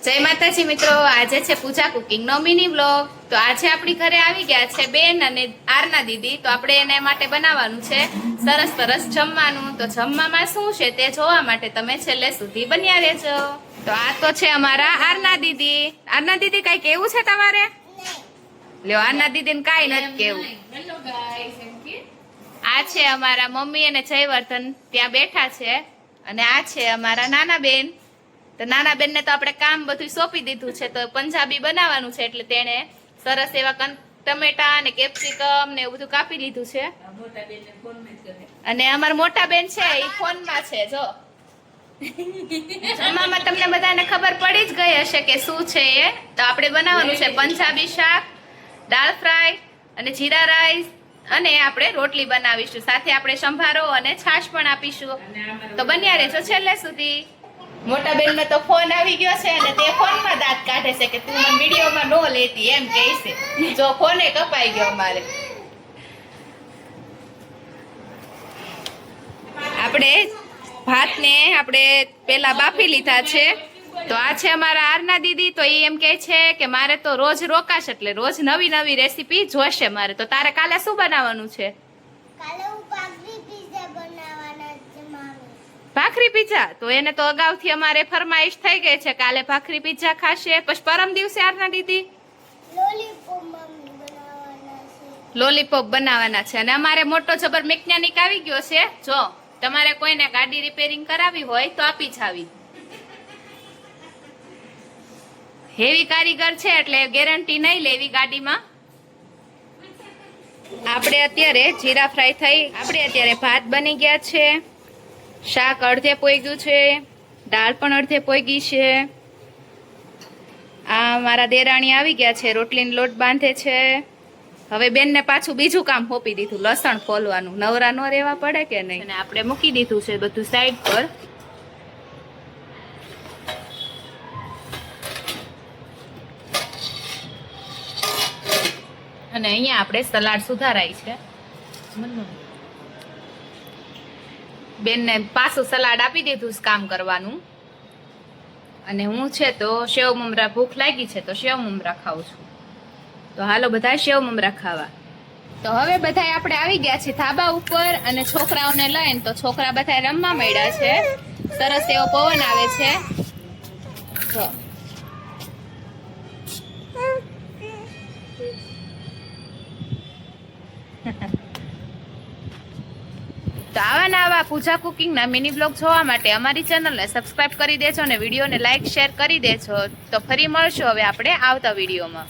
જય માતાજી મિત્રો, આજે છે પૂજા કુકિંગ નો મિની વ્લોગ। તો આજે આપણી ઘરે આવી ગયા છે બેન અને આરના દીદી। તો આપણે એને માટે બનાવવાનું છે સરસ સરસ જમવાનું। તો જમવામાં શું છે તે જોવા માટે તમે છેલ્લે સુધી બન્યા રહેજો। તો આ તો છે અમારા આરના દીદી। આરના દીદી કઈ કેવું છે તમારે? લ્યો, આરના દીદીને કાઈ નથી કેવું। આ છે અમારા મમ્મી અને જયવર્ધન ત્યાં બેઠા છે, અને આ છે અમારા નાના બેન। તો નાના બેન ને તો આપણે કામ બધું સોંપી દીધું છે, તો પંજાબી બનાવવાનું છે એટલે તેને સરસ એવા ટમેટા અને કેપ્સિકમ ને એવું બધું કાપી લીધું છે। અને અમાર મોટા બેન છે એ ફોનમાં છે। જો જમવામાં તમને બધાને ખબર પડી જ ગઈ હશે કે શું છે એ। તો આપણે બનાવવાનું છે પંજાબી શાક, દાળ ફ્રાય અને જીરા રાઈસ, અને આપણે રોટલી બનાવીશું, સાથે આપણે સંભારો અને છાશ પણ આપીશું। તો બન્યા રહેજો છેલ્લે સુધી। મોટા બેન નો તો ફોન આવી ગયો છે અને તે ફોન માં દાંત કાઢે છે કે તું મને વિડીયોમાં નો લેતી એમ કહે છે। જો ફોને કપાઈ ગયો અમારે। આપણે ભાતને આપણે પેલા બાફી લીધા છે। તો આ છે અમારા આરના દીદી। તો એ એમ કહે છે કે મારે તો રોજ રોકાશ, એટલે રોજ નવી નવી રેસીપી જોશે મારે। તો તારે કાલે શું બનાવવાનું છે? ભાખરી પીઝા। તો એને તો અગાઉથી અમારે ફરમાઈશ થઈ ગઈ છે કાલે ભાખરી પીઝા ખાશે। પછી પરમ દિવસે આરના દીદી લોલીપોપ બનાવવાના છે। અને અમારે મોટો જબર મેકેનિક આવી ગયો છે। જો તમારે કોઈને ગાડી રિપેરિંગ કરાવી હોય તો આપી જાવી। હેવી કારીગર છે એટલે ગેરંટી નહીં લેવી ગાડીમાં। આપણે અત્યારે જીરા ફ્રાય થઈ, આપણે અત્યારે ભાત બની ગયા છે, શાક અડધે પોઈગયું છે, દાળ પણ અડધે પોઈગી છે। આ મારા દેરાણી આવી ગયા છે, રોટલીનો લોટ બાંધે છે। હવે બેનને પાછું બીજું કામ સોંપી દીધું, લસણ ફોલવાનું। નવરા નો રહેવા પડે કે નહીં। અને આપણે મૂકી દીધું છે બધું સાઈડ પર। અને અહીંયા આપણે સલાડ સુધારાય છે। બેનને પાછું સલાડ આપી દીધું કામ કરવાનું। અને હું છે તો સેવ મમરા ભૂખ લાગી છે તો સેવ મમરા ખાઉં છું। તો હાલો બધા સેવ મમરા ખાવા। તો હવે બધા આપણે આવી ગયા છીએ ધાબા ઉપર, અને છોકરાઓને લઈને તો છોકરા બધા રમવા માંડ્યા છે। સરસ એવો પવન આવે છે। જો તો આવા પૂજા કુકિંગ ના મિની બ્લોગ જોવા માટે અમારી ચેનલને સબસ્ક્રાઇબ કરી દેજો અને વિડીયોને લાઈક શેર કરી દેજો। તો ફરી મળશું હવે આપણે આવતા વિડીયોમાં।